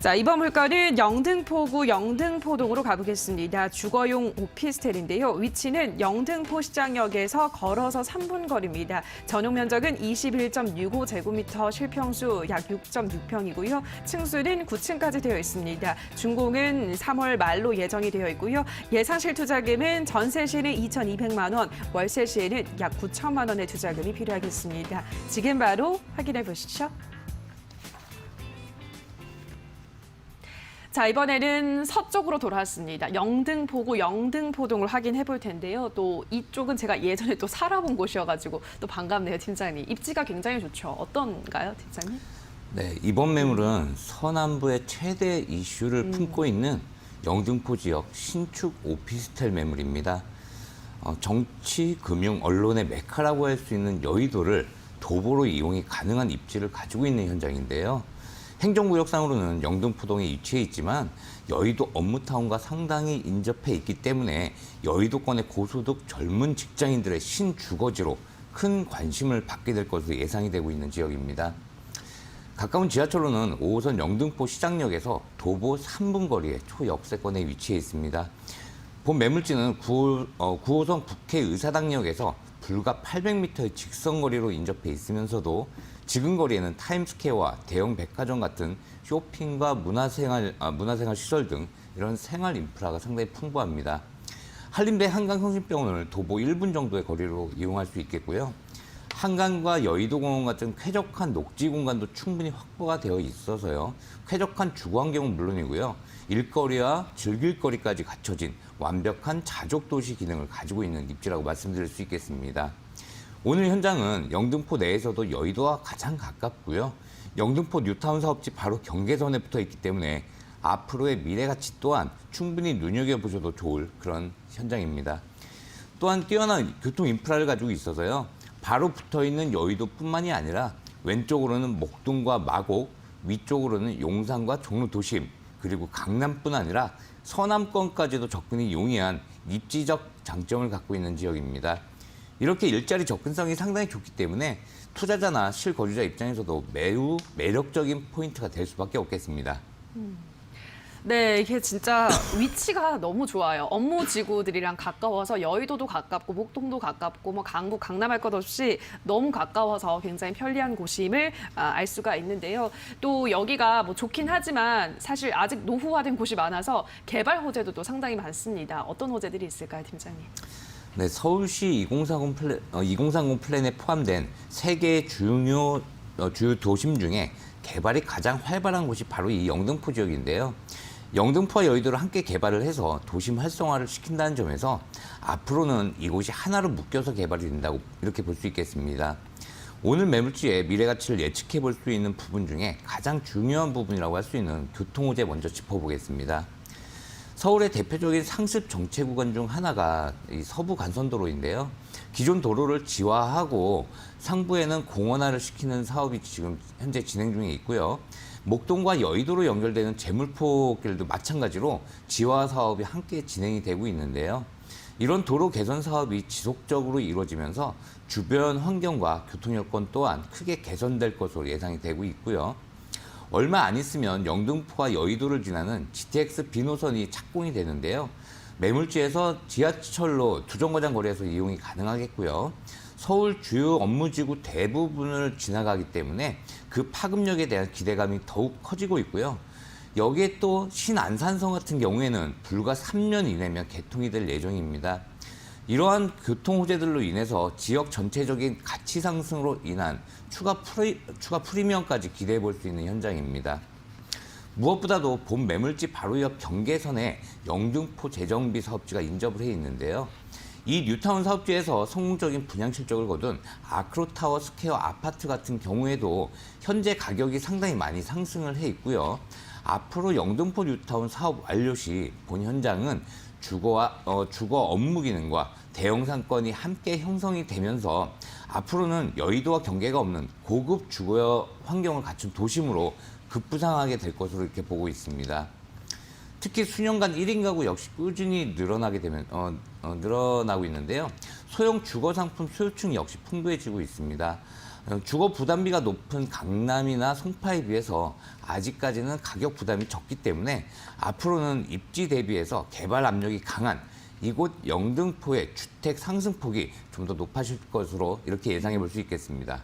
자, 이번 물건은 영등포구 영등포동으로 가보겠습니다. 주거용 오피스텔인데요. 위치는 영등포 시장역에서 걸어서 3분 거리입니다. 전용 면적은 21.65제곱미터, 실평수 약 6.6평이고요. 층수는 9층까지 되어 있습니다. 준공은 3월 말로 예정이 되어 있고요. 예상 실투자금은 전세 시에는 2,200만 원, 월세 시에는 약 9천만 원의 투자금이 필요하겠습니다. 지금 바로 확인해 보시죠. 자, 이번에는 서쪽으로 돌아왔습니다. 영등포구 영등포동을 확인해 볼 텐데요. 또 이쪽은 제가 예전에 또 살아본 곳이어가지고 또 반갑네요, 팀장님. 입지가 굉장히 좋죠. 어떤가요, 팀장님? 네, 이번 매물은 서남부의 최대 이슈를 품고 있는 영등포 지역 신축 오피스텔 매물입니다. 정치, 금융, 언론의 메카라고 할 수 있는 여의도를 도보로 이용이 가능한 입지를 가지고 있는 현장인데요. 행정구역상으로는 영등포동에 위치해 있지만 여의도 업무타운과 상당히 인접해 있기 때문에 여의도권의 고소득 젊은 직장인들의 신주거지로 큰 관심을 받게 될 것으로 예상이 되고 있는 지역입니다. 가까운 지하철로는 5호선 영등포 시장역에서 도보 3분 거리의 초역세권에 위치해 있습니다. 본 매물지는 9호선 국회의사당역에서 불과 800m의 직선거리로 인접해 있으면서도 지금 거리에는 타임스퀘어와 대형 백화점 같은 쇼핑과 문화생활 시설 등 이런 생활 인프라가 상당히 풍부합니다. 한림대 한강성심병원을 도보 1분 정도의 거리로 이용할 수 있겠고요. 한강과 여의도공원 같은 쾌적한 녹지 공간도 충분히 확보가 되어 있어서요. 쾌적한 주거 환경은 물론이고요. 일거리와 즐길거리까지 갖춰진 완벽한 자족도시 기능을 가지고 있는 입지라고 말씀드릴 수 있겠습니다. 오늘 현장은 영등포 내에서도 여의도와 가장 가깝고요. 영등포 뉴타운 사업지 바로 경계선에 붙어 있기 때문에 앞으로의 미래 가치 또한 충분히 눈여겨보셔도 좋을 그런 현장입니다. 또한 뛰어난 교통 인프라를 가지고 있어서요. 바로 붙어 있는 여의도뿐만이 아니라 왼쪽으로는 목동과 마곡, 위쪽으로는 용산과 종로 도심, 그리고 강남뿐 아니라 서남권까지도 접근이 용이한 입지적 장점을 갖고 있는 지역입니다. 이렇게 일자리 접근성이 상당히 좋기 때문에 투자자나 실거주자 입장에서도 매우 매력적인 포인트가 될 수밖에 없겠습니다. 네, 이게 진짜 위치가 너무 좋아요. 업무지구들이랑 가까워서 여의도도 가깝고 목동도 가깝고 뭐 강북, 강남 할 것 없이 너무 가까워서 굉장히 편리한 곳임을 알 수가 있는데요. 또 여기가 뭐 좋긴 하지만 사실 아직 노후화된 곳이 많아서 개발 호재도 또 상당히 많습니다. 어떤 호재들이 있을까요, 팀장님? 네, 서울시 2030 플랜에 포함된 3개의 주요 도심 중에 개발이 가장 활발한 곳이 바로 이 영등포 지역인데요. 영등포와 여의도를 함께 개발을 해서 도심 활성화를 시킨다는 점에서 앞으로는 이곳이 하나로 묶여서 개발이 된다고 이렇게 볼 수 있겠습니다. 오늘 매물지의 미래 가치를 예측해 볼 수 있는 부분 중에 가장 중요한 부분이라고 할 수 있는 교통호재 먼저 짚어보겠습니다. 서울의 대표적인 상습 정체 구간 중 하나가 이 서부 간선도로인데요. 기존 도로를 지화하고 상부에는 공원화를 시키는 사업이 지금 현재 진행 중에 있고요. 목동과 여의도로 연결되는 제물포길도 마찬가지로 지화 사업이 함께 진행이 되고 있는데요. 이런 도로 개선 사업이 지속적으로 이루어지면서 주변 환경과 교통 여건 또한 크게 개선될 것으로 예상이 되고 있고요. 얼마 안 있으면 영등포와 여의도를 지나는 GTX B노선이 착공이 되는데요. 매물지에서 지하철로 두 정거장 거리에서 이용이 가능하겠고요. 서울 주요 업무지구 대부분을 지나가기 때문에 그 파급력에 대한 기대감이 더욱 커지고 있고요. 여기에 또 신안산성 같은 경우에는 불과 3년 이내면 개통이 될 예정입니다. 이러한 교통 호재들로 인해서 지역 전체적인 가치 상승으로 인한 추가 프리미엄까지 기대해 볼 수 있는 현장입니다. 무엇보다도 본 매물지 바로 옆 경계선에 영등포 재정비 사업지가 인접을 해 있는데요. 이 뉴타운 사업지에서 성공적인 분양 실적을 거둔 아크로타워 스퀘어 아파트 같은 경우에도 현재 가격이 상당히 많이 상승을 해 있고요. 앞으로 영등포 뉴타운 사업 완료 시 본 현장은 주거 업무 기능과 대형 상권이 함께 형성이 되면서 앞으로는 여의도와 경계가 없는 고급 주거 환경을 갖춘 도심으로 급부상하게 될 것으로 이렇게 보고 있습니다. 특히 수년간 1인 가구 역시 꾸준히 늘어나고 있는데요. 소형 주거 상품 수요층 역시 풍부해지고 있습니다. 주거 부담비가 높은 강남이나 송파에 비해서 아직까지는 가격 부담이 적기 때문에 앞으로는 입지 대비해서 개발 압력이 강한 이곳 영등포의 주택 상승폭이 좀 더 높아질 것으로 이렇게 예상해 볼 수 있겠습니다.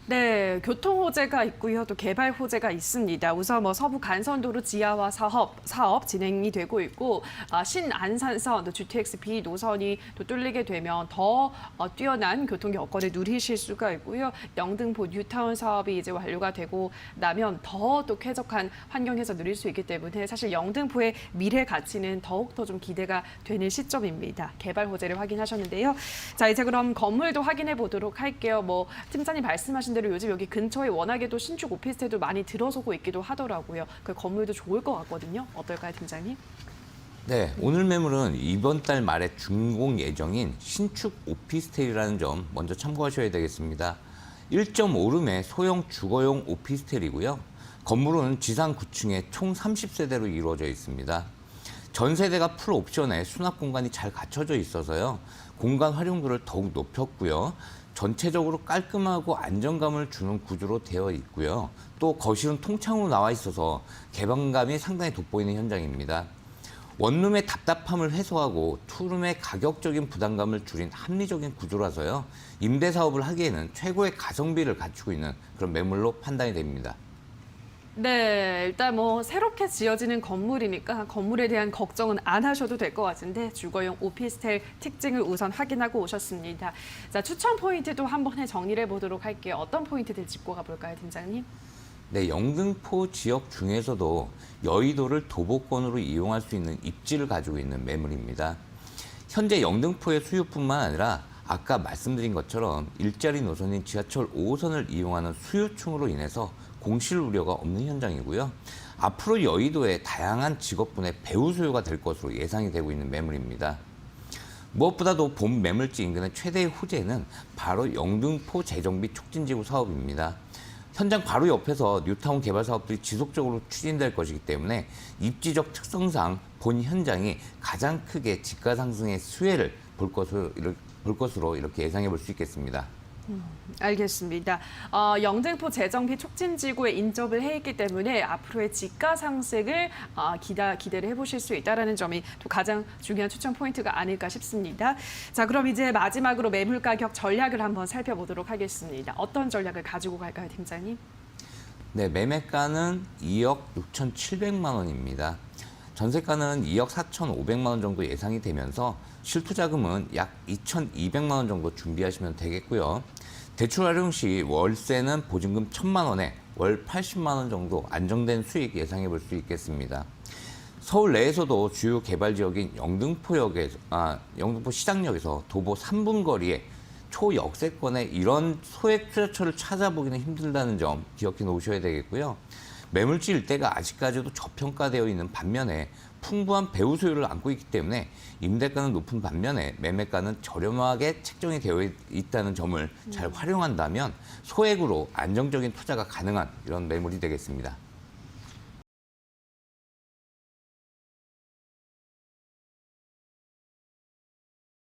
네, 교통 호재가 있고요. 또 개발 호재가 있습니다. 우선 서부 간선도로 지하화 사업 진행이 되고 있고 신안산선 또 GTX-B 노선이 또 뚫리게 되면 더 뛰어난 교통 여건을 누리실 수가 있고요. 영등포 뉴타운 사업이 이제 완료가 되고 나면 더 또 쾌적한 환경에서 누릴 수 있기 때문에 사실 영등포의 미래 가치는 더욱더 좀 기대가 되는 시점입니다. 개발 호재를 확인하셨는데요. 자, 이제 그럼 건물도 확인해 보도록 할게요. 팀장님 말씀하신 대로 요즘 여기 근처에 워낙에도 신축 오피스텔도 많이 들어서고 있기도 하더라고요. 그 건물도 좋을 것 같거든요. 어떨까요, 팀장님? 네, 오늘 매물은 이번 달 말에 준공 예정인 신축 오피스텔이라는 점 먼저 참고하셔야 되겠습니다. 1.5룸의 소형 주거용 오피스텔이고요. 건물은 지상 9층에 총 30세대로 이루어져 있습니다. 전 세대가 풀 옵션에 수납 공간이 잘 갖춰져 있어서요. 공간 활용도를 더욱 높였고요. 전체적으로 깔끔하고 안정감을 주는 구조로 되어 있고요. 또 거실은 통창으로 나와 있어서 개방감이 상당히 돋보이는 현장입니다. 원룸의 답답함을 해소하고 투룸의 가격적인 부담감을 줄인 합리적인 구조라서요. 임대 사업을 하기에는 최고의 가성비를 갖추고 있는 그런 매물로 판단이 됩니다. 네, 일단 새롭게 지어지는 건물이니까 건물에 대한 걱정은 안 하셔도 될 것 같은데 주거용 오피스텔 특징을 우선 확인하고 오셨습니다. 자, 추천 포인트도 한 번에 정리를 해보도록 할게요. 어떤 포인트들 짚고 가볼까요, 팀장님? 네, 영등포 지역 중에서도 여의도를 도보권으로 이용할 수 있는 입지를 가지고 있는 매물입니다. 현재 영등포의 수요뿐만 아니라 아까 말씀드린 것처럼 일자리 노선인 지하철 5호선을 이용하는 수요층으로 인해서 공실 우려가 없는 현장이고요. 앞으로 여의도에 다양한 직업군의 배우 수요가 될 것으로 예상이 되고 있는 매물입니다. 무엇보다도 본 매물지 인근의 최대의 호재는 바로 영등포 재정비 촉진지구 사업입니다. 현장 바로 옆에서 뉴타운 개발 사업들이 지속적으로 추진될 것이기 때문에 입지적 특성상 본 현장이 가장 크게 집가 상승의 수혜를 볼 것으로 이렇게 예상해 볼 수 있겠습니다. 알겠습니다. 영등포 재정비 촉진지구에 인접을 해 있기 때문에 앞으로의 집가 상승을 기대를 해보실 수 있다는 점이 또 가장 중요한 추천 포인트가 아닐까 싶습니다. 자, 그럼 이제 마지막으로 매물 가격 전략을 한번 살펴보도록 하겠습니다. 어떤 전략을 가지고 갈까요, 팀장님? 네, 매매가는 2억 6,700만 원입니다. 전세가는 2억 4,500만 원 정도 예상이 되면서 실투자금은 약 2,200만 원 정도 준비하시면 되겠고요. 대출 활용 시 월세는 보증금 1,000만 원에 월 80만 원 정도 안정된 수익 예상해 볼 수 있겠습니다. 서울 내에서도 주요 개발 지역인 영등포 시장역에서 도보 3분 거리에 초역세권에 이런 소액 투자처를 찾아보기는 힘들다는 점 기억해 놓으셔야 되겠고요. 매물지 일대가 아직까지도 저평가되어 있는 반면에 풍부한 배우 수요를 안고 있기 때문에 임대가는 높은 반면에 매매가는 저렴하게 책정이 되어 있다는 점을 잘 활용한다면 소액으로 안정적인 투자가 가능한 이런 매물이 되겠습니다.